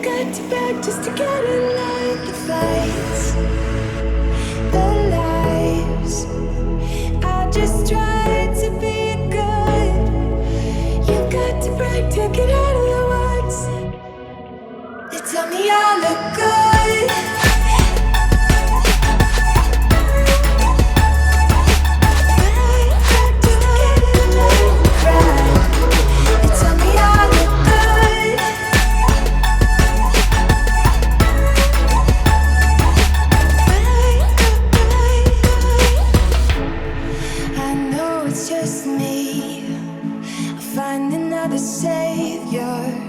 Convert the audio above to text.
got to practice to get in line. The fights, the lies. I just tried to be good. You got to break to get out of the woods. They tell me I look good. Just me, I'll find another savior.